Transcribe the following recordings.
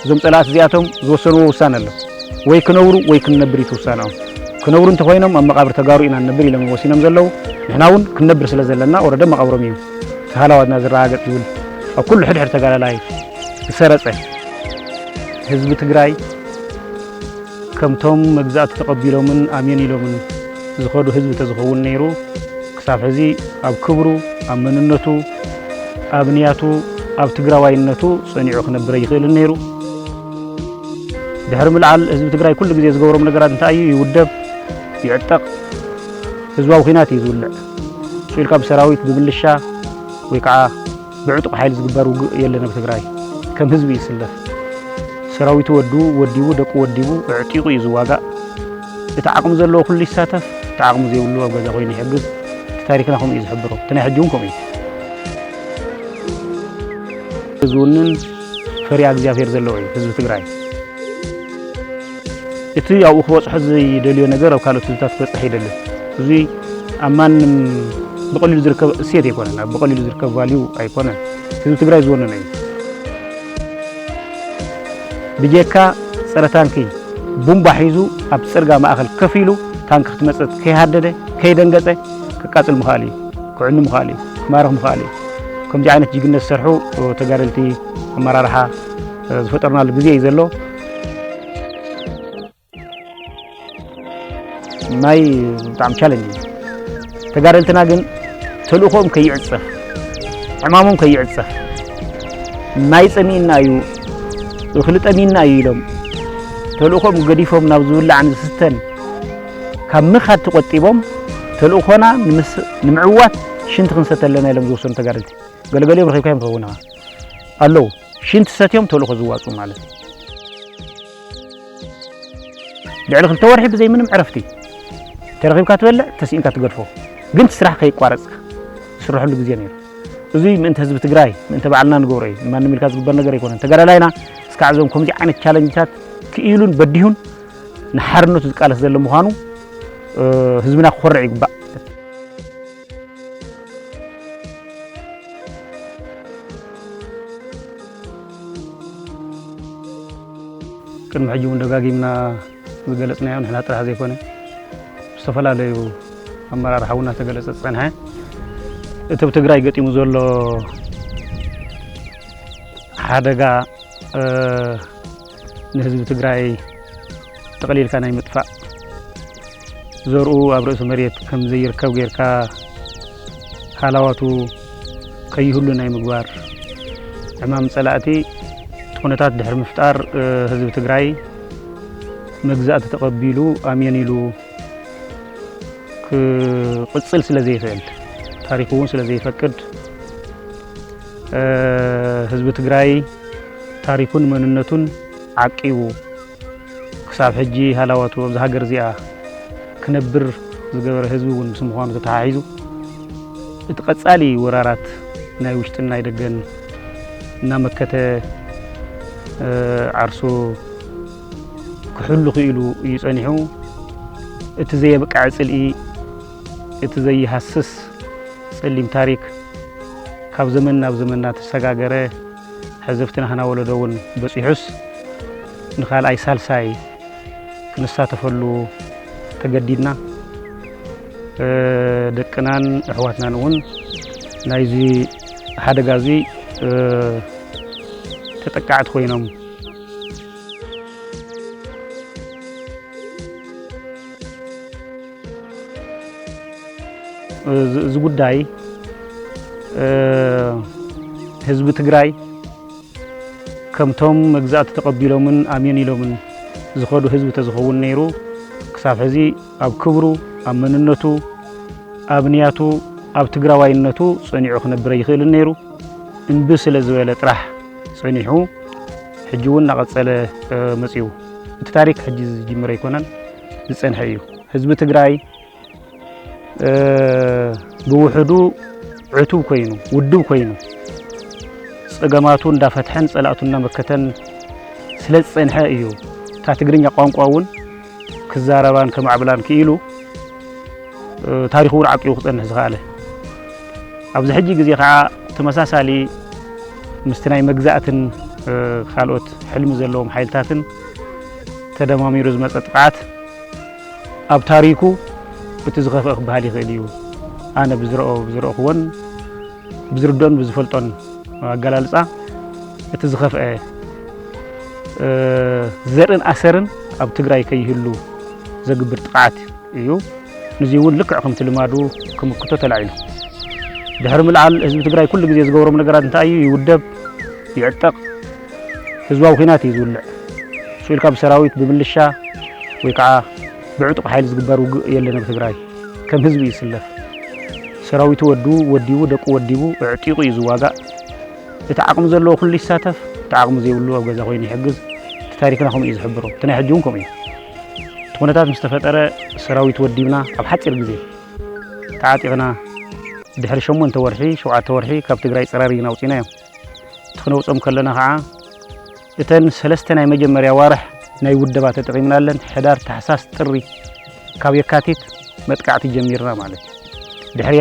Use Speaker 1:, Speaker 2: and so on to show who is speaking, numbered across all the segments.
Speaker 1: زم طلعت زياتهم زوسنوا وسان له ወይ ክነብሩ ወይ ክነብር ይተውሳናው ክነብሩ እንተ ኮይኖም ኣብ መቃብር ተጋሩ ኢና ነብር ኢሎም ወሲኖም ዘለው ንሕናውን ክነብር ስለ ዘለና ወረደ መቃብሮም እዩ ተሃላዋትና ዝራገጽ ይብል ኣብ ኩሉ ሕድሕድ ተጋላላይ ዝሰረጸ ህዝቢ ትግራይ ከምቶም መግዛእቲ ተቀቢሎምን ኣሜን ኢሎምን ዝኸዱ ህዝቢ ተዝኸውን ነይሩ ክሳብ ሕዚ ኣብ ክብሩ ኣብ መንነቱ ኣብ ንያቱ ኣብ ትግራዋይነቱ ጸኒዑ ክነብር ይኽእል ነይሩ ድሕሪ ምልዓል ህዝቢ ትግራይ ኩሉ ግዜ ዝገብሮም ነገራት እንታይ እዩ ይውደብ ይዕጠቕ ህዝባዊ ኺናት እዩ ዝውልዕ ሱኢልካ ብሰራዊት ብምልሻ ወይ ከዓ ብዕጡቕ ሓይል ዝግበር ውግእ የለን ኣብ ትግራይ ከም ህዝቢ ይስለፍ ሰራዊቱ ወዲቡ ደቁ ወዲቡ ዕጢቑ እዩ ዝዋጋእ እቲ ዓቕሚ ዘለዎ ኩሉ ይሳተፍ እቲ ዓቕሚ ዘይብሉ ኣብ ገዛ ኮይኑ ይሕግዝ ታሪክና ከምኡ እዩ ዝሕብሮ እቲ ናይ ሕጂ እውን ከምኡ እዩ ህዝቡንን ፈሪያ እግዚኣብሔር ዘለዎ እዩ ህዝቢ ትግራይ እቲ ያው ክበጽሕ ዘይደልዮ ነገር ኣብ ካልኦት ህዝብታት ክበጽሕ ይደልዮ እዚ ኣማንም ብቐሊሉ ዝርከብ እሴት ኣይኮነን ኣብ ብቐሊሉ ዝርከብ ቫልዩ ኣይኮነን ህዝቢ ትግራይ ዝወነነ እዩ ብጀካ ፀረ ታንኪ ቡምባ ሒዙ ኣብ ፅርጋ ማእኸል ከፍ ኢሉ ታንኪ ክትመጽእ ከይሃደደ ከይደንገጸ ክቃጽል ምኻል እዩ ክዕኑ ምኻል እዩ ክማርኽ ምኻል እዩ ከምዚ ዓይነት ጅግነት ዝሰርሑ ተጋደልቲ ኣመራርሓ ዝፈጠርናሉ ግዜ እዩ ዘሎ ማይ بتاعم تشالنج تجارلتنا جن تلوخهم كي يعصف عمامهم كي يعصف ما يسمينا يو وخلت أمينا يلهم تلوخهم قديفهم نبذول عن الستن كم مخات تقطيبهم تلوخنا نمعوات شنت خنسة لنا لهم زوجون تجارلتي قال يبرخي كيم فوقنا الله شنت ستيهم تلوخ زواتهم على لعلك التوارحب زي منهم عرفتي ترغيب كاتبلع تسين كاتقرفو قنت سرح كي قارصك سرح له غزي نير ازي من انت حزب تግራይ من تبعلنا نغوري ما نميل كاز غبر ነገር يكون تغرا لاينا اسكعزم كومزي عينت تشالنجات كيلون بديون نحرنت ዝቃለስ ዘሎ ምዃኑ ህዝብና ክኮርዕ ይግባእ كن حجون دغاغيمنا ዝገለጽና ይሁን ህና ጥራሕ ዘይኮነ ዝተፈላለዩ ኣመራርሓውና ተገለጸ ጸንሐ እቲ ትግራይ ገጢሙ ዘሎ ሓደጋ ንህዝቢ ትግራይ ተቀሊልካ ናይ ምጥፋእ ዘርኡ ኣብ ርእሲ መሬት ከም ዘይርከብ ጌርካ ሓላዋቱ ከይሁሉ ናይ ምግባር ዕማም ጸላእቲ ኩነታት ድሕሪ ምፍጣር ህዝቢ ትግራይ መግዛእቲ ተቀቢሉ ኣሜኒሉ كقصل سلازي فعل تاريخون سلازي فكد حزب تግራይ تاريخون مننتون عقيو كساب حجي حلاواتو ابز هاجر زيا كنبر زغبر حزبون بسمخوان تتحايزو اتقصالي ورارات ناي وشتنا يدغن እና መከተ ዓርሶ كحلو خيلو يصنيحو እቲ ዘይበቃዕ ጽልኢ እቲ ዘይሐስስ ጸሊም ታሪክ ካብ ዘመን ናብ ዘመን ተሰጋገረ ሕዝብትና ሀና ወለዶውን በጽሑስ ንኻልኣይ ሳልሳይ ክንሳተፈሉ ተገዲድና ደቅናን ኣሕዋትናን እውን ናይዚ ሓደጋዚ ተጠቃዕት ኮይኖም ዝጉዳይ ህዝብ ትግራይ ከምቶም መግዛእቲ ተቀቢሎምን ኣሜን ኢሎምን ዝኸዱ ህዝብ ተዝኸውን ነይሩ ክሳብ ሕዚ ኣብ ክብሩ ኣብ መንነቱ ኣብ ንያቱ ኣብ ትግራዋይነቱ ጸኒዑ ክነብር ይኽእል ነይሩ እንብ ስለ ዝበለ ጥራሕ ጸኒሑ ሕጂ እውን ናቀጸለ መጽኡ እቲ ታሪክ ሕጂ ዝጅምር ኣይኮነን ዝጸንሐ እዩ ህዝብ ትግራይ بوحدو عتوب كوينو ودوب كوينو صقماتو እንዳፈትሐን ጸላእቱና መከተን ስለጽንሐ እዩ ታ ትግርኛ ቋንቋውን ክዛረባን ከማዕብላን ክኢሉ ታሪኹ ዓቂው ክጸንሕ ዝኻለ ኣብዚ ሕጂ ግዜ ከዓ ተመሳሳሊ ምስትናይ መግዛእትን ካልኦት ሕልሚ ዘለዎም ሓይልታትን ተደማሚሩ ዝመፀ ጥቃት ኣብ ታሪኩ እቲ ዝኸፍአ ክበሃል ይኽእል እዩ ኣነ ብዝረአኹዎን ብዝርድኦን ብዝፈልጦን ኣገላልፃ እቲ ዝኸፍአ ዘርእን ኣሰርን ኣብ ትግራይ ከይህሉ ዘግብር ጥቃት እዩ ነዚ እውን ልክዕ ከምቲ ልማዱ ክምክቶ ተላዒሉ ድሕሪ ምልዓል ህዝቢ ትግራይ ኩሉ ግዜ ዝገብሮም ነገራት እንታይ እዩ ይውደብ ይዕጠቕ ህዝባዊ ኩናት እዩ ዝውልዕ ስኢልካ ብሰራዊት ብምልሻ ወይ ከዓ ብዕጡቕ ሓይሊ ዝግበር ውግእ የለን ኣብ ትግራይ ከም ህዝቢ ይስለፍ ሰራዊቱ ወዲቡ ደቁ ወዲቡ ዕጢቑ እዩ ዝዋጋእ እቲ ዓቕሚ ዘለዎ ኩሉ ይሳተፍ እቲ ዓቕሚ ዘይብሉ ኣብ ገዛ ኮይኑ ይሕግዝ እቲ ታሪክና ከምኡ እዩ ዝሕብሮ እቲ ናይ ሕጂ እውን ከምኡ እዩ እቲ ኩነታት ምስ ተፈጠረ ሰራዊት ወዲብና ኣብ ሓፂር ግዜ ተዓጢቕና ድሕሪ 8 ወርሒ 7 ወርሒ ካብ ትግራይ ፀራሪና ውፂና እዮም እቲ ክነውፆም ከለና ከዓ እተን 3 ናይ መጀመርያ ዋርሕ ናይ ውደባ ተጠቒምና ኣለን ሕዳር ታሕሳስ ጥሪ ካብ የካቲት መጥቃዕቲ ጀሚርና ማለት ድሕሪ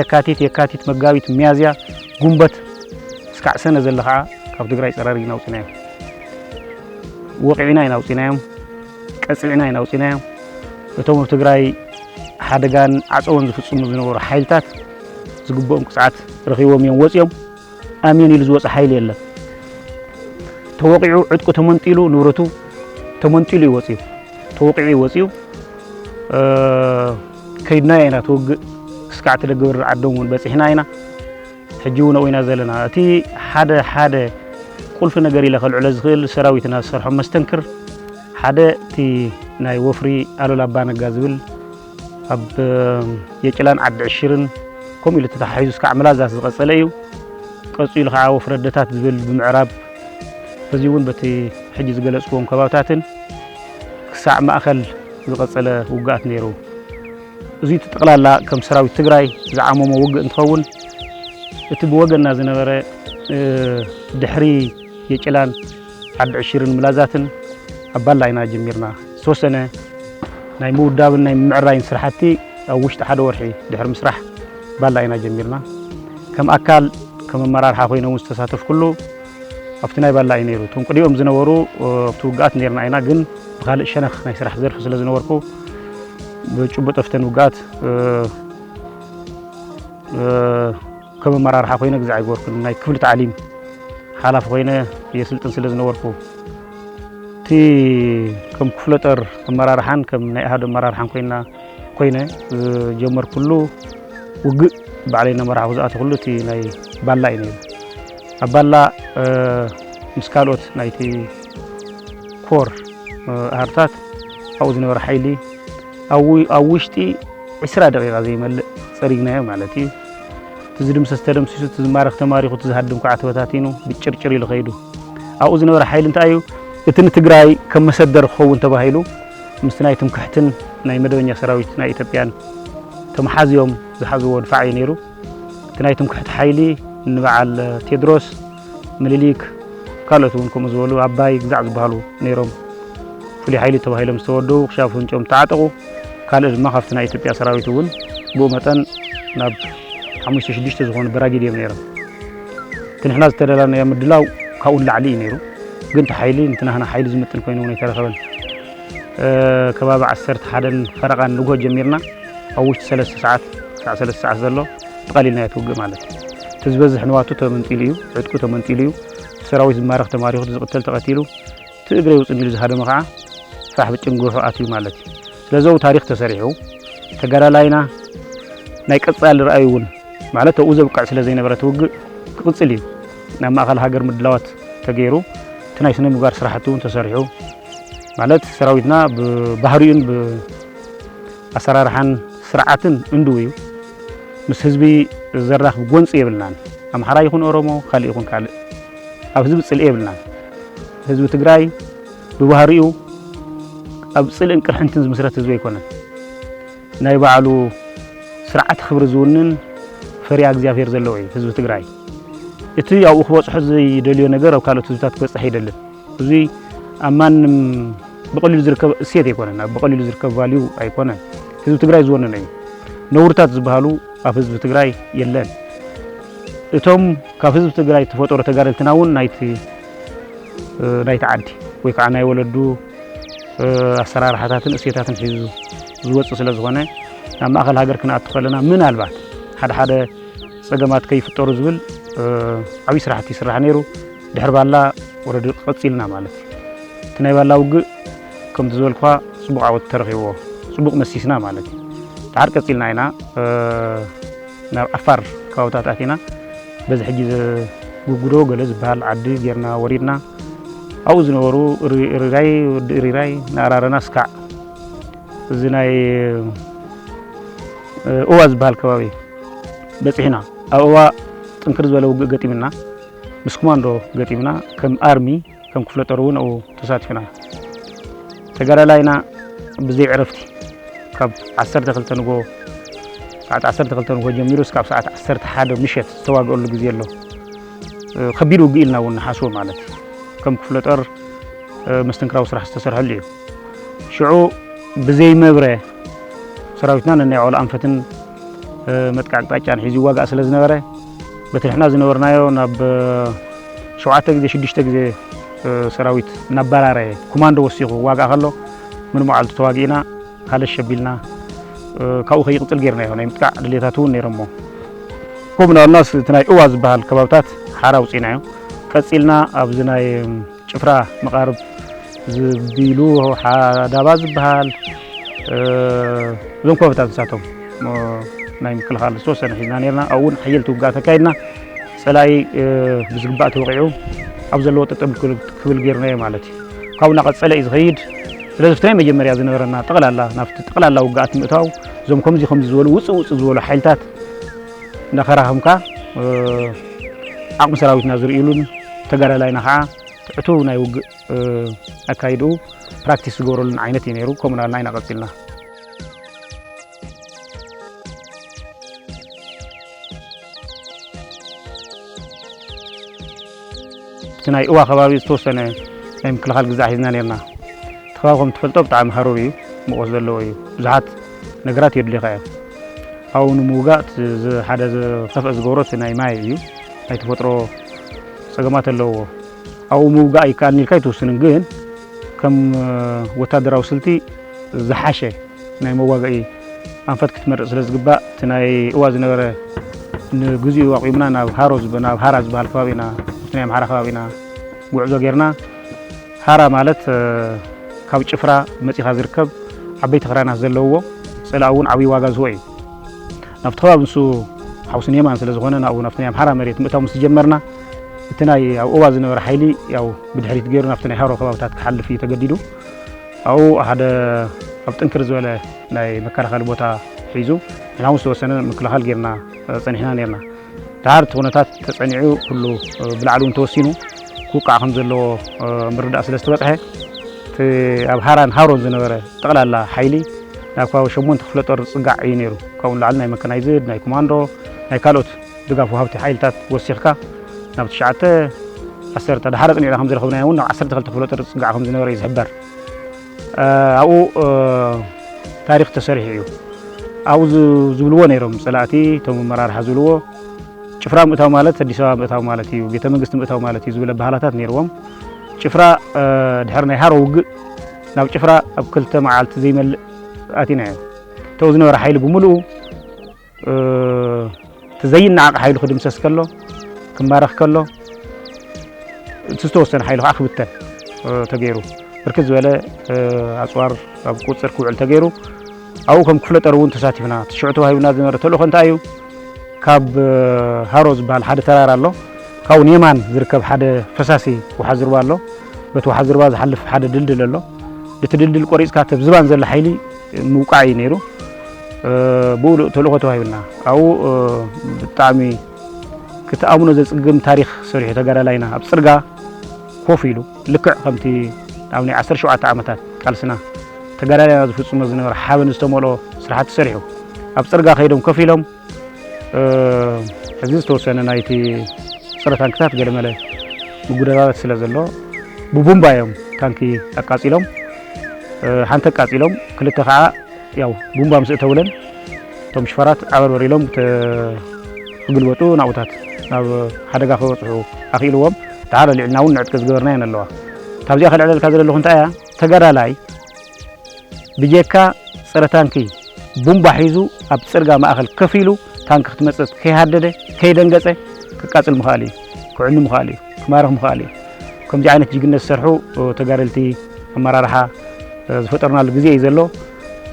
Speaker 1: የካቲት መጋቢት ሚያዝያ ጉንበት እስካዕ ሰነ ዘለ ከዓ ካብ ትግራይ ፀራሪና ውፂና እዮም ወቂዕና ኢና ውፂናዮም ቀፅዕና ኢና ውፂናዮም እቶም ኣብ ትግራይ ሓደጋን ዓፀውን ዝፍፅሙ ዝነበሩ ሓይልታት ዝግብኦም ቅፅዓት ረኺቦም እዮም ወፂኦም ኣሜን ኢሉ ዝወፀ ሓይሊ የለን ተወቂዑ ዕጥቁ ተመንጢሉ ንብረቱ ተመንጢሉ ይወፅዩ ተወቂዑ ይወፅዩ ከይድና ኢና ተወግእ እስካዕ ተደግብር ዓዶም እውን በፂሕና ኢና ሕጂ እውን ወይና ዘለና እቲ ሓደ ቁልፊ ነገር ኢለ ከልዕሎ ዝኽእል ሰራዊትና ዝሰርሖ መስተንክር ሓደ እቲ ናይ ወፍሪ ኣሉላ ኣባነጋ ዝብል ኣብ የጭላን ዓዲ ዕሽርን ከምኡ ኢሉ ተታሒዙ እስካዕ ምላዛት ዝቐፀለ እዩ ቀፂሉ ከዓ ወፍሪ ኣደታት ዝብል ብምዕራብ በዚ እውን በቲ ሕጂ ዝገለፅክዎም ከባብታትን ክሳዕ ማእኸል ዝቐፀለ ውግኣት ነይሩ እዚ ተጠቕላላ ከም ሰራዊት ትግራይ ዝዓመሞ ውግእ እንትኸውን እቲ ብወገንና ዝነበረ ድሕሪ የጭላን ዓዲ ዕሽርን ምላዛትን ኣብ ባላ ኢና ጀሚርና ዝተወሰነ ናይ ምውዳብን ናይ ምዕራይን ስራሕቲ ኣብ ውሽጢ ሓደ ወርሒ ድሕሪ ምስራሕ ባላ ኢና ጀሚርና ከም ኣካል ከም ኣመራርሓ ኮይኖም ዝተሳተፍ ኩሉ ኣብቲ ናይ ባላ እዩ ነይሩ እቶም ቅዲኦም ዝነበሩ ኣብቲ ውግኣት ነርና ኢና ግን ብካልእ ሸነኽ ናይ ስራሕ ዘርፊ ስለ ዝነበርኩ ብጭቡጥ ኣፍተን ውግኣት ከም ኣመራርሓ ኮይነ ግዜ ኣይገበርኩን ናይ ክፍሊ ተዓሊም ሓላፊ ኮይነ የስልጥን ስለ ዝነበርኩ እቲ ከም ክፍለ ጦር ኣመራርሓን ከም ናይ ኣሃዱ ኣመራርሓን ኮይነ ጀመር ኩሉ ውግእ ባዕለይና መራሒ ዝኣተ ኩሉ እቲ ናይ ባላ እዩ ነይሩ ኣብ ባላ ምስ ካልኦት ናይቲ ኮር ኣሃርታት ኣብኡ ዝነበረ ሓይሊ ኣብ ውሽጢ 20 ደቂቃ ዘይመልእ ፀሪግናዮ ማለት እዩ እቲ ዝድምሰስ ተደምሲሱ እቲ ዝማረኽ ተማሪኹ እቲ ዝሃድም ከዓ ተበታቲኑ ብጭርጭር ኢሉ ኸይዱ ኣብኡ ዝነበረ ሓይሊ እንታይ እዩ እቲ ንትግራይ ከም መሰደር ክኸውን ተባሂሉ ምስ ናይ ትምክሕትን ናይ መደበኛ ሰራዊት ናይ ኢትዮጵያን ተመሓዝዮም ዝሓዝዎ ድፋዕ እዩ ነይሩ እቲ ናይ ትምክሕቲ ሓይሊ ንበዓል ቴድሮስ ምኒልክ ካልኦት እውን ከምኡ ዝበሉ ኣባይ ግዛዕ ዝበሃሉ ነይሮም ፍሉይ ሓይሊ ተባሂሎም ዝተወደቡ ክሻፍ ፍንጮም ተዓጠቑ ካልእ ድማ ካብቲ ናይ ኢትዮጵያ ሰራዊት እውን ብኡ መጠን ናብ 5-6 ዝኾኑ በራጊድ እዮም ነይሮም እቲ ንሕና ዝተደላናዮ ምድላው ካብኡ ላዕሊ እዩ ነይሩ ግን እቲ ሓይሊ እንትናህና ሓይሊ ዝምጥን ኮይኑ እውን ኣይተረኸበን ከባቢ 11 ፈረቓን ንግሆ ጀሚርና ኣብ ውሽጢ 3 ሰዓት ክሳዕ 3 ሰዓት ዘሎ ተቐሊልና የትውግእ ማለት እዩ እቲ ዝበዝሕ ንዋቱ ተመንጢሉ እዩ ዕጥቁ ተመንጢሉ እዩ ሰራዊት ዝማረኽ ተማሪኹ ዝቕተል ተቐቲሉ እቲ እግረ ይውፅን ኢሉ ዝሃደመ ከዓ ፋሕ ብጭንጉሑ ኣትዩ ማለት እዩ ስለዚ ታሪክ ተሰሪሑ ተጋዳላይና ናይ ቀጻሊ ረኣዩ እውን ማለት ኣብኡ ዘብቃዕ ስለ ዘይነበረ ትውግእ ክቕፅል እዩ ናብ ማእኸል ሃገር ምድላዋት ተገይሩ እቲ ናይ ስነ ምግባር ስራሕቲ እውን ተሰሪሑ ማለት ሰራዊትና ብባህሪኡን ብኣሰራርሓን ስርዓትን እንዱ እዩ ምስ ህዝቢ ዘራኽብ ጎንፂ የብልናን ኣምሓራ ይኹን ኦሮሞ ካልእ ይኹን ካልእ ኣብ ህዝቢ ፅልኢ የብልናን ህዝቢ ትግራይ ብባህሪኡ ኣብ ፅልእን ቅርሕንትን ዝምስረት ህዝቢ ኣይኮነን ናይ ባዕሉ ስርዓት ክብሪ ዝውንን ፈሪያ እግዚኣብሔር ዘለዎ እዩ ህዝቢ ትግራይ እቲ ኣብኡ ክበፅሖ ዘይደልዮ ነገር ኣብ ካልኦት ህዝብታት ክበፅሕ ኣይደልን እዚ ኣብ ማንም ብቐሊሉ ዝርከብ እሴት ኣይኮነን ብቐሊሉ ዝርከብ ቫልዩ ኣይኮነን ህዝቢ ትግራይ ዝወነነ እዩ ነውርታት ዝበሃሉ ኣብ ህዝቢ ትግራይ የለን እቶም ካብ ህዝቢ ትግራይ ተፈጠሩ ተጋደልትና እውን ናይቲ ናይ ተዓዲ ወይ ከዓ ናይ ወለዱ ኣሰራርሓታትን እሴታትን ሒዙ ዝወጽእ ስለ ዝኾነ ናብ ማእኸል ሃገር ክንኣቱ ከለና ምናልባት ሓደ ፀገማት ከይፍጠሩ ዝብል ዓብይ ስራሕቲ ይስራሕ ነይሩ ድሕር ባላ ወረዲ ቀፂልና ማለት እቲ ናይ ባላ ውግእ ከም ዝበልኳ ጽቡቕ ዓወት ተረኺብዎ ጽቡቕ መሲስና ማለት ድሓር ቀፂልና ኢና ናብ ዓፋር ከባብታት ኣቲና በዚ ሕጂ ጉጉዶ ገለ ዝበሃል ዓዲ ጌርና ወሪድና ኣብኡ ዝነበሩ ሪራይ ንኣራረና ስካዕ እዚ ናይ እዋ ዝበሃል ከባቢ በፂሕና ኣብ እዋ ጥንክር ዝበለ ውግእ ገጢምና ምስ ኮማንዶ ገጢምና ከም ኣርሚ ከም ክፍለ ጦር እውን ኣብኡ ተሳቲፍና ተጋዳላይና ብዘይ ዕረፍቲ ካብ 12 ንጎ ሰዓት 12 ንጎ ጀሚሩ እስካብ ሰዓት 11 ምሸት ዝተዋግአሉ ግዜ ኣሎ ከቢድ ውግእ ኢልና እውን ንሓስቦ ማለት ከም ክፍለ ጦር መስተንክራዊ ስራሕ ዝተሰርሐሉ እዩ ሽዑ ብዘይ መብረ ሰራዊትና ነናይ ዕሎ ኣንፈትን መጥቃዕ አቅጣጫን ሒዙ ዋጋእ ስለ ዝነበረ በትሕና ዝነበርናዮ ናብ 7 ግዜ 6 ግዜ ሰራዊት ናባራረ ኮማንዶ ወሲኹ ዋጋእ ከሎ ምን መዓልቱ ተዋጊእና ካለሽ ሸቢልና ካብኡ ከይቅፅል ጌርና ይሆን ናይ ምጥቃዕ ድሌታት እውን ነይሮሞ ከምና ናስ ናይ እዋ ዝበሃል ከባብታት ሓራ ውፂናዮ ቀፂልና ኣብዚ ናይ ጭፍራ መቃርብ ዝቢሉ ሓዳባ ዝበሃል እዞም ከባብታት ንሳቶም ናይ ምክልኻል ዝተወሰነ ሒዝና ነርና ኣብኡን ሓየልቲ ውግኣት ተካይድና ፀላይ ብዝግባእ ተወቂዑ ኣብ ዘለዎ ጠጠብ ክብል ጌርናዮ ማለት እዩ ካብኡ እናቐፀለ እዩ ዝኸይድ ስለዚ ፍቲ ናይ መጀመርያ ዝነበረና ጠቕላላ ናብቲ ጠቕላላ ውግኣት ምእታው እዞም ከምዚ ዝበሉ ውፅእ ዝበሉ ሓይልታት እናኸራኸምካ ዓቕሚ ሰራዊትና ዝርኢሉን ተጋዳላይና ከዓ ትዕቱብ ናይ ውግእ ኣካይድኡ ፕራክቲስ ዝገብረሉን ዓይነት እዩ ነይሩ ከምኡናልና ኢና ቀፂልና እቲ ናይ እዋ ከባቢ ዝተወሰነ ናይ ምክልኻል ግዛዕ ሒዝና ነርና እቲ ከባቢ ከም ትፈልጦ ብጣዕሚ ሃሩር እዩ ሙቐት ዘለዎ እዩ ብዙሓት ነገራት የድልኻ እዮም ኣብኡ ንምውጋእ ሓደ ዝኸፍአ ዝገብሮ እቲ ናይ ማይ እዩ ናይ ተፈጥሮ ፀገማት ኣለዎ ኣብኡ ምውጋእ ይከኣልኒ ኢልካ ኣይትውስንን ግን ከም ወታደራዊ ስልቲ ዝሓሸ ናይ መዋግኢ ኣንፈት ክትመርፅ ስለ ዝግባእ እቲ ናይ እዋ ዝነበረ ንግዚኡ ኣቂምና ናብ ሃራ ዝበሃል ከባቢና ናይ ኣምሓራ ከባቢና ጉዕዞ ጌርና ሃራ ማለት ካብ ጭፍራ መፂኻ ዝርከብ ዓበይቲ ክራናት ዘለውዎ ፀላእ እውን ዓብይ ዋጋ ዝህቦ እዩ ናብቲ ከባቢ ንሱ ሓውስን የማን ስለ ዝኾነ ናብኡ ናብቲ ናይ ኣምሓራ መሬት ምእታው ምስ ጀመርና እቲ ናይ ኣብ እዋ ዝነበረ ሓይሊ ያው ብድሕሪት ገይሩ ናብቲ ናይ ሃሮ ከባብታት ክሓልፍ እዩ ተገዲዱ ኣብኡ ሓደ ኣብ ጥንክር ዝበለ ናይ መከላኸሊ ቦታ ሒዙ ንሕና እውን ዝተወሰነ ምክልኻል ጌርና ፀኒሕና ነርና ድሓር እቲ ኩነታት ተፀኒዑ ኩሉ ብላዕሊ እውን ተወሲኑ ክውቃዕ ከም ዘለዎ ምርዳእ ስለ ዝተበፅሐ እቲ ኣብ ሃራን ሃሮን ዝነበረ ጠቕላላ ሓይሊ ናብ ከባቢ 8 ክፍለ ጦር ፅጋዕ እዩ ነይሩ ካብኡ ንላዕሊ ናይ መከናይዝድ ናይ ኮማንዶ ናይ ካልኦት ድጋፍ ወሃብቲ ሓይልታት ወሲኽካ ናብ 9 10 ድሓር ፀኒዕና ከም ዝረኸብናዮ እውን ናብ 12 ክፍለ ጦር ፅጋዕ ከም ዝነበረ እዩ ዝሕበር ኣብኡ ታሪክ ተሰሪሑ እዩ ኣብኡ ዝብልዎ ነይሮም ፀላእቲ እቶም መራርሓ ዝብልዎ ጭፍራ ምእታው ማለት አዲስ አበባ ምእታው ማለት እዩ ቤተ መንግስቲ ምእታው ማለት እዩ ዝብለ ባህላታት ነይርዎም ጭፍራ ድሕር ናይ ሃሮ ውግእ ናብ ጭፍራ ኣብ 2 መዓልቲ ዘይመልእ ኣቲና እዩ ተው ዝነበረ ሓይሊ ብምሉኡ ተዘይናዓቕ ሓይሉ ክድምሰስ ከሎ ክማረኽ ከሎ ዝተወሰነ ሓይሉ ከዓ ክብተን ተገይሩ ብርክት ዝበለ ኣፅዋር ኣብ ቁፅር ክውዕል ተገይሩ ኣብኡ ከም ክፍለ ጦር እውን ተሳቲፍና ትሽዑ ተዋሂብና ዝነበረ ተልእኮ እንታይ እዩ ካብ ሃሮ ዝበሃል ሓደ ተራራ ኣሎ ካብኡ የማን ዝርከብ ሓደ ፈሳሲ ውሓዝ ሩባ ኣሎ በቲ ውሓዝ ሩባ ዝሓልፍ ሓደ ድልድል ኣሎ እቲ ድልድል ቆሪፅካ ተብ ዝባን ዘሎ ሓይሊ ምውቃዕ እዩ ነይሩ ብኡ ተልእኮ ተዋሂብና ኣብኡ ብጣዕሚ ክትኣምኖ ዘፅግም ታሪክ ሰሪሑ ተጋዳላይና ኣብ ፅርጋ ኮፍ ኢሉ ልክዕ ከምቲ ኣብ ናይ 17 ዓመታት ቃልስና ተጋዳላይና ዝፍፅሞ ዝነበረ ሓበን ዝተመልኦ ስራሕቲ ሰሪሑ ኣብ ፅርጋ ከይዶም ኮፍ ኢሎም ሕዚ ዝተወሰነ ናይቲ ፀረ ታንክታት ገለመለ ምጉዳታት ስለ ዘሎ ብቡምባ እዮም ታንኪ ኣቃፂሎም ሓንቲ ኣቃፂሎም ክልተ ከዓ ያው ቡምባ ምስ እተውለን እቶም ሽፈራት ዓበርበር ኢሎም ክግልበጡ ናብኡታት ናብ ሓደጋ ከበፅሑ ኣኽኢልዎም ድሓር ልዕልና እውን ንዕጥቂ ዝገበርና የን ኣለዋ ካብዚያ ከልዕለልካ ዘለኹ እንታይ እያ ተጋዳላይ ብጀካ ፀረ ታንኪ ቡምባ ሒዙ ኣብ ፅርጋ ማእኸል ከፍ ኢሉ ታንኪ ክትመፅእ ከይሃደደ ከይደንገፀ ክቃፅል ምኽኣል እዩ ክዕኑ ምኽኣል እዩ ክማርኽ ምኽኣል እዩ ከምዚ ዓይነት ጅግነት ዝሰርሑ ተጋደልቲ ኣመራርሓ ዝፈጠርናሉ ግዜ እዩ ዘሎ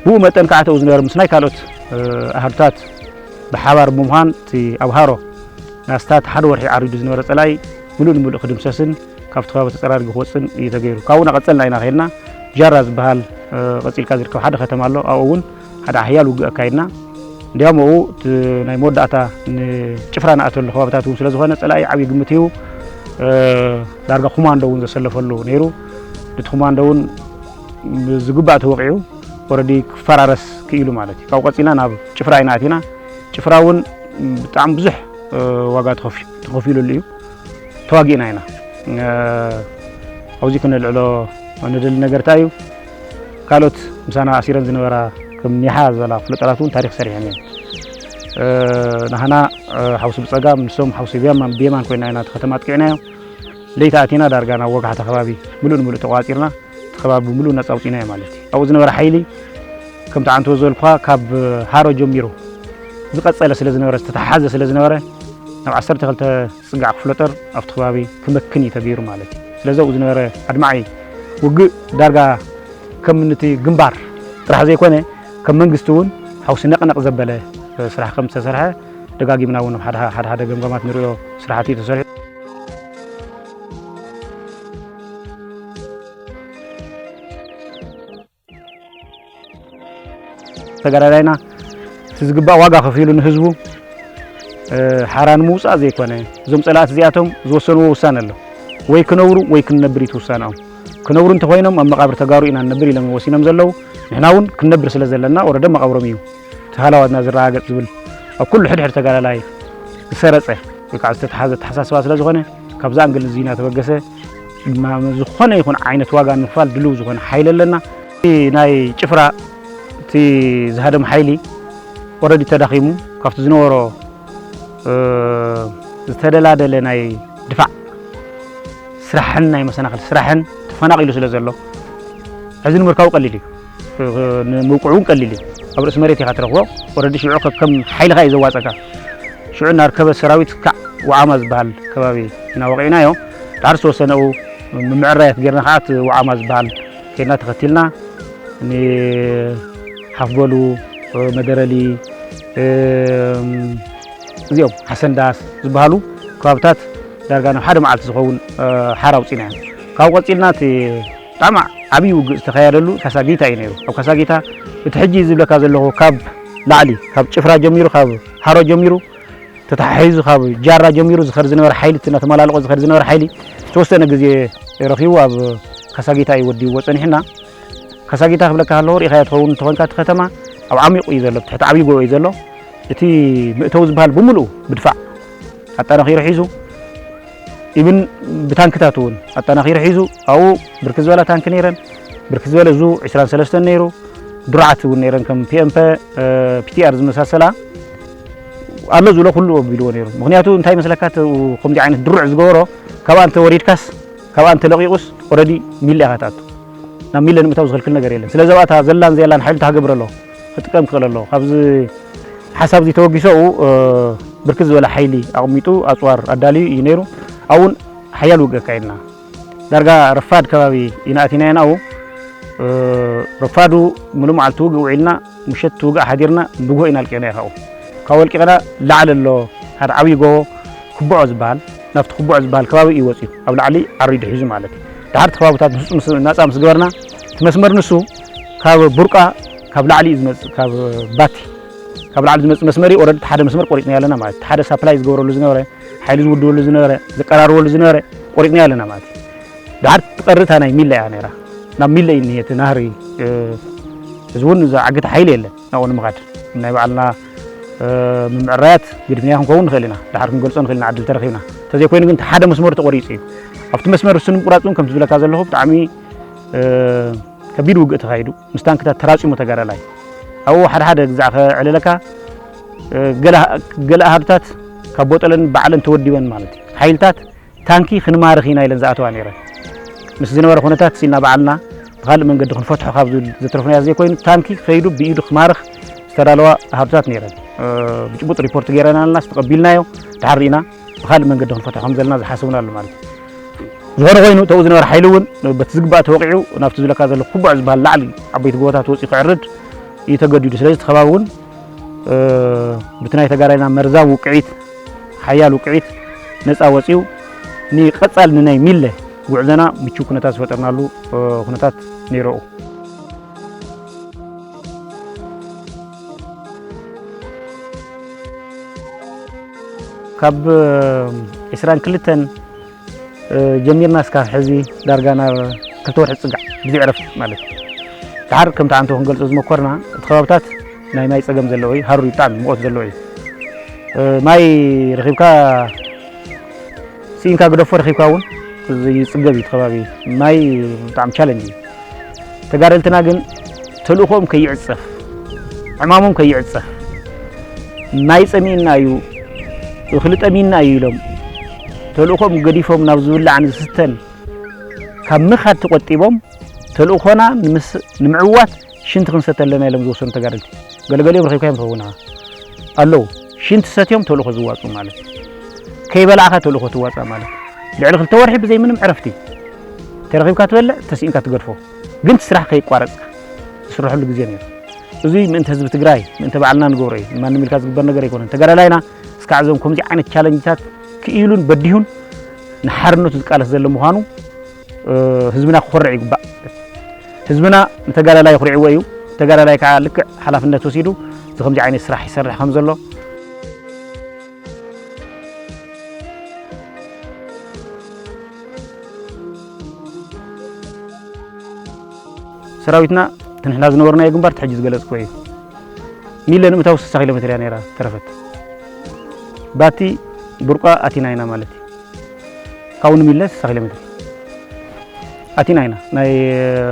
Speaker 1: ብኡ መጠን ከዓ ተኡ ዝነበረ ምስ ናይ ካልኦት ኣሃዱታት ብሓባር ብምዃን እቲ ኣብ ሃሮ ናስታት ሓደ ወርሒ ዓሪዱ ዝነበረ ፀላኢ ሙሉእ ንሙሉእ ክድምሰስን ካብቲ ከባቢ ተፀራርጊ ክወፅን እዩ ተገይሩ ካብኡ ናቐፀልና ኢና ከይድና ጃራ ዝበሃል ቀፂልካ ዝርከብ ሓደ ከተማ ኣሎ ኣብኡ እውን ሓደ ሓያል ውግእ ኣካይድና እንዲያም ኣብኡ ናይ መወዳእታ ንጭፍራ ንኣተሉ ከባቢታት እውን ስለዝኾነ ፀላኢ ዓብዪ ግምት ሂቡ ዳርጋ ኮማንዶ እውን ዘሰለፈሉ ነይሩ እቲ ኮማንዶ እውን ዝግባእ ተወቂዑ ኦረዲ ክፈራረስ ክኢሉ ማለት እዩ ካብኡ ቀፂልና ናብ ጭፍራ ኢና ኣቲና ጭፍራ እውን ብጣዕሚ ብዙሕ ዋጋ ተኸፊሉሉ እዩ ተዋጊእና ኢና ኣብዚ ክነልዕሎ ንደሊ ነገር እንታይ እዩ ካልኦት ምሳና ኣሲረን ዝነበራ ከም ኒሓ ዝበላ ፍሉጣላት እውን ታሪክ ሰሪሐን እየን ንሓና ሓውሲ ብፀጋም ንሶም ሓውሲ ብየማን ኮይና ኢና እቲ ከተማ ጥቂዕናዮ ለይቲ ኣቲና ዳርጋ ናብ ወጋሕታ ከባቢ ሙሉእ ንሙሉእ ተቋፂርና እቲ ከባቢ ሙሉእ ነፃ ኣውፂናዮ ማለት እዩ ኣብኡ ዝነበረ ሓይሊ ከምቲ ዓንትዎ ዝበልኩኻ ካብ ሃሮ ጀሚሩ ዝቐፀለ ስለ ዝነበረ ዝተተሓሓዘ ስለ ዝነበረ ናብ 12 ፅጋዕ ክፍለጠር ኣብቲ ከባቢ ክመክን እዩ ተገይሩ ማለት እዩ ስለዚ ኣብኡ ዝነበረ ኣድማዒ ውግእ ዳርጋ ከም ነቲ ግንባር ጥራሕ ዘይኮነ ከም መንግስቲ እውን ሓውሲ ነቕነቕ ዘበለ ስራሕ ከም ዝተሰርሐ ደጋጊምና እውን ሓደ ገምገማት ንሪኦ ስራሕቲ ተሰሪሑ ተጋዳላይና ዝግባእ ዋጋ ከፊሉ ንህዝቡ ሓራን ምውፃእ ዘይኮነ እዞም ፀላእት እዚኣቶም ዝወሰንዎ ውሳነ ኣሎ ወይ ክነብሩ ወይ ክንነብር እዩ ትውሳነኦም ክነብሩ እንተኮይኖም ኣብ መቃብር ተጋሩ ኢና ንነብር ኢሎም ወሲኖም ዘለው ንሕና እውን ክንነብር ስለ ዘለና ወረደ መቃብሮም እዩ ተሃላዋትና ዝረጋገፅ ዝብል ኣብ ኩሉ ሕድሕድ ተጋዳላይ ዝሰረፀ ወይ ከዓ ዝተተሓዘ ተሓሳስባ ስለ ዝኾነ ካብዛ ኣንግል እዙ ኢና ተበገሰ ዝኾነ ይኹን ዓይነት ዋጋ ንምክፋል ድልው ዝኾነ ሓይሊ ኣለና ናይ ጭፍራ እቲ ዝሃደም ሓይሊ ኦረዲ ተዳኺሙ ካብቲ ዝነበሮ ዝተደላደለ ናይ ድፋዕ ስራሕን ናይ መሰናኽል ስራሕን ተፈናቂሉ ስለ ዘሎ ሕዚ ንምርካቡ ቀሊል እዩ ንምውቅዑ እውን ቀሊል እዩ ኣብ ርእሲ መሬት ኢኻ ትረኽቦ ኦረዲ ሽዑ ከም ሓይልኻ እዩ ዘዋፀካ ሽዑ እናርከበ ሰራዊት ካዕ ወዓማ ዝበሃል ከባቢ ኢና ወቂዕናዮ ዳሕር ዝተወሰነኡ ምምዕራያት ጌርና ከዓ እቲ ወዓማ ዝበሃል ከይድና ተኸቲልና ንሓፍበሉ መደረሊ እዚኦም ሓሰንዳስ ዝበሃሉ ከባብታት ዳርጋ ናብ ሓደ መዓልቲ ዝኸውን ሓራ ኣውፂና እዮም ካብኡ ቀፂልና እቲ ብጣዕሚ ዓብዪ ውግእ ዝተኸያደሉ ካሳጊታ እዩ ነይሩ ኣብ ካሳጊታ እቲ ሕጂ ዝብለካ ዘለኹ ካብ ላዕሊ ካብ ጭፍራ ጀሚሩ ካብ ሃሮ ጀሚሩ ተታሒዙ ካብ ጃራ ጀሚሩ ዝኸድ ዝነበረ ሓይሊ እቲ እናተመላለቆ ዝኸድ ዝነበረ ሓይሊ ዝተወሰነ ግዜ ረኺቡ ኣብ ካሳጊታ እዩ ወዲብዎ ፀኒሕና ካሳጊታ ክብለካ ከለኹ ሪኢኻዮ ትኸውን እንተኾንካ እቲ ከተማ ኣብ ዓሚቑ እዩ ዘሎ ትሕቲ ዓብዪ ጎቦ እዩ ዘሎ እቲ ምእተው ዝበሃል ብምሉእ ብድፋዕ ኣጠናኺሩ ሒዙ ኢብን ብታንክታት እውን ኣጠናኺሩ ሒዙ ኣብኡ ብርክት ዝበላ ታንኪ ነይረን ብርክት ዝበለ ዙ 23 ነይሩ ድርዓት እውን ነይረን ከም ፒኤምፒ ፒቲአር ዝመሳሰላ ኣሎ ዝብሎ ኩሉ ኣቢልዎ ነይሩ ምክንያቱ እንታይ መስለካ ከምዚ ዓይነት ድሩዕ ዝገበሮ ካብኣ እንተ ወሪድካስ ካብኣ እንተ ለቂቑስ ኦረዲ ሚለ ኢኻ ትኣቱ ናብ ሚለ ንምእታው ዝኽልክል ነገር የለን ስለዚ ኣብኣታ ዘላን ዘየላን ሓይሉ ተሃገብር ኣለዎ ክጥቀም ክኽእል ኣለዎ ካብዚ ሓሳብ እዚ ተወጊሶ ብርክት ዝበለ ሓይሊ ኣቕሚጡ ኣፅዋር ኣዳልዩ እዩ ነይሩ ኣብኡን ሓያል ውግእ ኣካይድና ዳርጋ ረፋድ ከባቢ ኢና ኣቲና ኢና ኣብኡ ረፋዱ ሙሉእ መዓልቲ ውግእ ውዒልና ምሸት ውግእ ሓዲርና ንጉሆ ኢና ልቂዕና ኢኻ ካብኡ ልቂዕና ላዕሊ ኣሎ ሓደ ዓብዪ ጎቦ ክቡዖ ዝበሃል ናብቲ ክቡዖ ዝበሃል ከባቢ እዩ ወፂኡ ኣብ ላዕሊ ዓሪዱ ሒዙ ማለት እዩ ድሓር እቲ ከባቢታት ነፃ ምስ ገበርና እቲ መስመር ንሱ ካብ ቡርቃ ካብ ላዕሊ እዩ ዝመፅእ ካብ ባቲ ካብ ላዕሊ ዝመፅእ መስመሪ ኦረዲ ሓደ መስመር ቆሪፅና ኣለና ማለት ሓደ ሳፕላይ ዝገበረሉ ዝነበረ ሓይሊ ዝውድበሉ ዝነበረ ዝቀራርበሉ ዝነበረ ቆሪፅና ኣለና ማለት እዩ ድሓር ትቐርታ ናይ ሚለ እያ ነይራ ናብ ሚለ እዩ እኒሄ እቲ ናህሪ እዚ እውን ዝዓገተ ሓይሊ የለን ናብኡ ንምኻድ ናይ ባዕልና ምምዕራያት ግድምያ ክንከውን ንኽእል ኢና ድሓር ክንገልፆ ንኽእል ኢና ዓድል ተረኺብና እንተዘይኮይኑ ግን ሓደ መስመር ተቆሪፁ እዩ ኣብቲ መስመር እሱ ንምቁራፅ እውን ከምቲ ዝብለካ ዘለኹ ብጣዕሚ ከቢድ ውግእ ተኻይዱ ምስ ታንክታት ተራፂሙ ተጋዳላይ ኣብኡ ሓደ ሓደ ግዛዕ ክዕልለካ ገለ ኣሃዱታት ካብ ቦጠለን ባዕለን ተወዲበን ማለት እዩ ሓይልታት ታንኪ ክንማርኽ ኢና ኢለን ዝኣተዋ ነይረን مس زنبر خونتات سينا بعلنا بخال من قد خنفتح خابزول زترفنا زي كوين تانكي خيدو بيدو خمارخ استرالوا هابزات نيران بجبط ريبورت غيرنا الناس تقبلنايو تحرينا بخال من قد خنفتح خمزلنا زحاسبنا المال زهر وينو تو زنبر حيلون بتزقبا توقعو نافت زلكا زل كبع زبال لعل عبيت غوتا توصي قعرد يتجدد سلاج تخباون بتناي تغارينا مرزا وقعيت حيال وقعيت نصا وصيو ني قصال ناي ميله وعزنا بچو كنتاس فطرنالو كنتات نيرو كاب اسران كلتن جميرنا اسكا حزي دارغانا كتور حصقع بزي عرف مالك تعر كم تعنتو كنقلصو زمكرنا تخبابتات ناي ماي صقم زلوي هارو يطعم موت زلوي ماي رخيبكا سينكا غدفور رخيبكاون زي صقبي تخبابي ماي طعم تشالنجي تغارلتنا كن تلوخوم كيعصف عمامهم كيعصف ماي صمينا يو خلطمينا يلوم تلوخوم غديفوم نابزول عن ستن كمخات تقطيبوم تلوخونا نمعوات شنت خنستلنا يلم زوسن تغارلتي غلغلي برخيبكا يمفونا الله شنت ستيوم تلوخو زواصو مالك كيبلعها تلوخو تواصا مالك لعل خلت ورحي بزي منم عرفتي ترغيبكا تبلع تسينكا تغرفو قنت سراح كيقوارص سرحو لغزي نير ازي من حزب تግራይ من تبعلنا نغوري ما نملكا زغبر ነገር يكون تغرالاينا اسكعزم كومزي عينت تشالنجات كيلون بديون نحرنوت ዝቃለስ ዘሎ ምዃኑ ህዝብና ክخرع ይግባ ህዝብና ተጋላላይ ክርዕዎ እዩ ተጋላላይ ከዓ ልክ ሓላፍነት ወሲዱ ዝከምዚ ዓይነት ስራሕ ይሰርሕ ከም ዘሎ سراويتنا تنحنا زنورنا يغنبار تحجز غلص كوي ميلن متاو 60 كيلومتر يانيرا ترفت باتي برقا اتيناينا مالتي كاون ميلس 60 كيلومتر اتيناينا ناي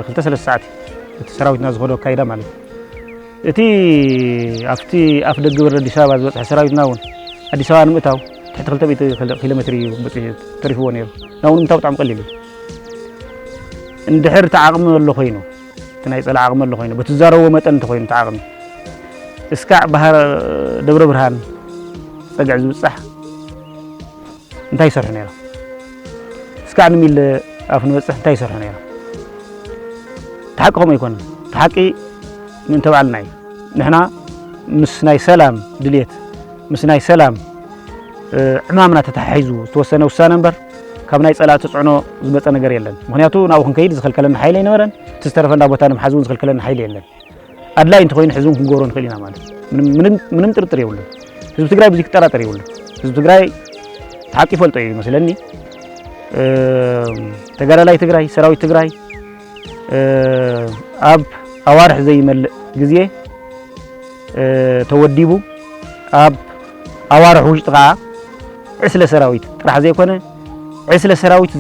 Speaker 1: 3 ساعات سراويتنا زغدو كايدا مالتي اتي افتي افدغ ور اديس ابا زبص سراويتنا ون اديس ابا نمتاو تحت 200 كيلومتر بصي تريفو نير ناون متاو طعم قليل اندحر تعقم له خوينو تناي صلا عقم له خوينو بتزارو متن تخوين تعقم اسكع بحر دبر برهان صقع زبصح انت يسرح نيرا اسكع نميل افن وصح انت يسرح نيرا تحقهم يكون تحقي من تبعلناي نحنا مسناي سلام دليت مسناي سلام عمامنا تتحيزو توسنه وسانه نبر ካብ ናይ ጸላቱ ጽዕኖ ዝመጸ ነገር የለን ምክንያቱ ናው ክንከይድ ዝኸልከለና ሓይል አይነበረን ተስተረፈና ቦታንም ሓዙን ዝኸልከለና ሓይል የለን አድላይ እንተ ኮይን ሕዙን ክንጎሮ ንኽእልና ማለት ምንም ጥርጥር የብሉን ህዝብ ትግራይ ብዙ ክጠራጠር የብሉን ህዝብ ትግራይ ታቂ ፈልጦ ይመስለኒ ተጋዳላይ ትግራይ ሰራዊት ትግራይ አብ አዋርሕ ዘይመልእ ግዜ ተወዲቡ አብ አዋርሕ ውሽጥ ከዓ ዕስለ ሰራዊት ጥራሕ ዘይኮነ عسل سراويت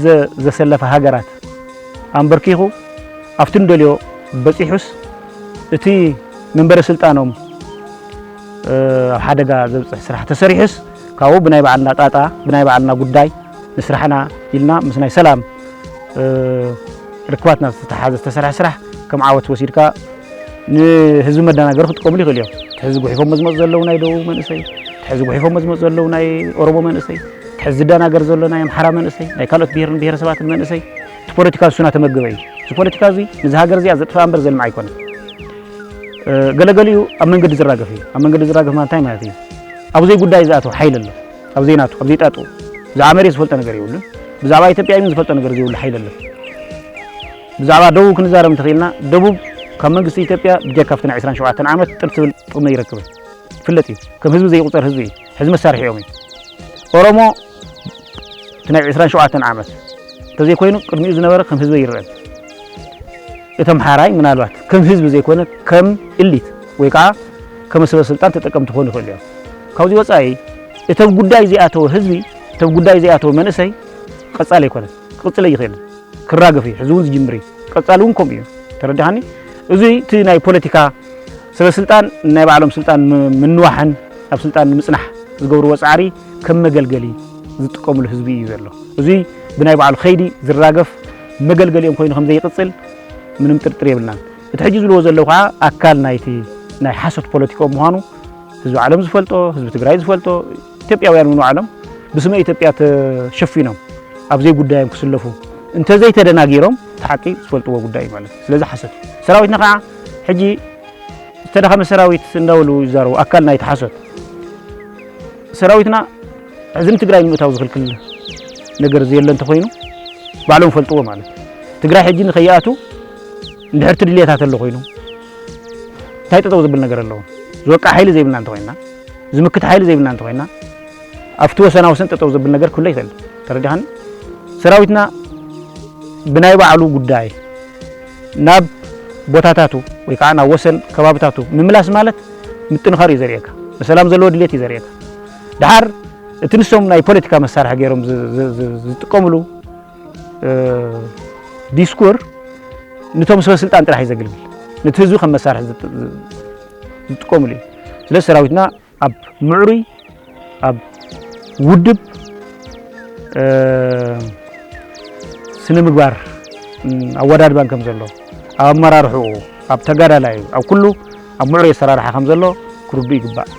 Speaker 1: زسلف هاجرات أمبركيهو أفتن دليو بسيحس تي منبر سلطانهم حدقة سرح تسريحس كاو بناي بعلنا طاطا بناي بعلنا قداي نسرحنا يلنا مسناي سلام ركباتنا تحاز تسرح سرح كم عاوت وسيركا نهزم مدنا غرفت قبلي غليو تحزقو حيفو مزمز زلو ناي دو منسي تحزقو حيفو مزمز زلو ناي اوروبو منسي حزدنا غير زلنا يم حرام منسي ناي كالوت بيهر سبات منسي ፖለቲካ ሱና ተመገበይ ፖለቲካ እዚ ንዝ ሃገር እዚ አዘጥፋ አንበር ዘልማ አይኮነ ገለገሊው አመንገድ ዝራገፍ አመንገድ ዝራገፍ ማለት ማለት እዩ አብዘይ ጉዳይ ዛቱ ኃይል አለ አብዘይ ናቱ አብዘይ ጣጡ ዛመሪ ዝፈልጠ ነገር ይውል ብዛባ ኢትዮጵያ ይም ዝፈልጠ ነገር ይውል ኃይል አለ ብዛባ ደቡብ ክንዛረም ተኺልና ደቡብ ካብ መንግስቲ ኢትዮጵያ ጀካፍተና 27 ዓመት ጥርት ጥቅም ይረክብ ፍለጥ ከም ህዝብ ዘይቁጠር ህዝብ ህዝብ መሳርሕ ዮሚ ኦሮሞ ተናይ 27 ዓመት ተዘይ ኮይኑ ቅድሚኡ ዝነበረ ከም ህዝብ ይረአ እቶም ሓራይ ምናልባት ከም ህዝብ ዘይኮነ ከም ኢሊት ወይ ከዓ ከም ሰበ ስልጣን ተጠቀምት ሆነ ይፈልያ ካብዚ ወፃኢ እቶም ጉዳይ ዚኣተው ህዝቢ እቶም ጉዳይ ዚኣተው መንእሰይ ቀጻለ ይኮነ ቅጽለ ይኽእል ክራገፍ ህዝቡን ዝጅምሪ ቀጻሉን ከም እዩ ተረዳሃኒ እዚ እቲ ናይ ፖለቲካ ሰበ ስልጣን ናይ ባዕሎም ስልጣን ምንዋሕን ኣብ ስልጣን ምጽናሕ ዝገብሩ ወጻሪ ከም መገልገሊ ዝጥቀምሉ ህዝቢ እዩ ዘሎ እዚ ብናይ ባዕሉ ኸይዲ ዝራገፍ መገልገሊኦም ኮይኑ ከም ዘይቅጽል ምንም ጥርጥር የብልናን እቲ ሕጂ ዝልዎ ዘለኹ ኣካል ናይቲ ናይ ሓሶት ፖለቲካኦም ምዃኑ ህዝቢ ዓለም ዝፈልጦ ህዝቢ ትግራይ ዝፈልጦ ኢትዮጵያውያን ምን ዓለም ብስመ ኢትዮጵያ ተሸፊኖም ኣብዘይ ጉዳዮም ክስለፉ እንተዘይ ተደናጊሮም ተሓቂ ዝፈልጥዎ ጉዳይ ማለት ስለዚ ሓሶት ሰራዊትና ከዓ ሕጂ ዝተደኸመ ሰራዊት እንዳውሉ ይዛረቡ ኣካል ናይቲ ሓሶት ሰራዊትና ሕዝቢ ትግራይ ምእታው ዝኽልክል ነገር ዘየለ እንተኾይኑ ባዕሎም ፈልጥዎ ማለት ትግራይ ሕጂ ንኸይኣቱ እንድሕር ትድልየታት ኣሎ ኮይኑ እንታይ ጠጠው ዝብል ነገር ኣለዎ ዝወቃ ሓይሊ ዘይብልና እንተኾይና ዝምክት ሓይሊ ዘይብልና እንተኾይና ኣብቲ ወሰና ወሰን ጠጠው ዝብል ነገር ኩሉ ይኽእል ተረዲኻን ሰራዊትና ብናይ ባዕሉ ጉዳይ ናብ ቦታታቱ ወይ ከዓ ናብ ወሰን ከባቢታቱ ምምላስ ማለት ምጥንኻር እዩ ዘርእየካ በሰላም ዘለዎ ድሌት እዩ ዘርእየካ ድሓር እቲ ንሶም ናይ ፖለቲካ መሳርሒ ገይሮም ዝጥቀምሉ ዲስኩር ነቶም ሰብ ስልጣን ጥራሕ ይዘግልግል ነቲ ህዝቢ ከም መሳርሒ ዝጥቀምሉ ስለዚ ሰራዊትና ኣብ ምዕሩይ ኣብ ውድብ ስነ ምግባር ኣወዳድባን ከም ዘሎ ኣብ ኣመራርሕኡ ኣብ ተጋዳላዩ ኣብ ኩሉ ኣብ ምዕሩይ ኣሰራርሓ ከም ዘሎ ክርዱ ይግባእ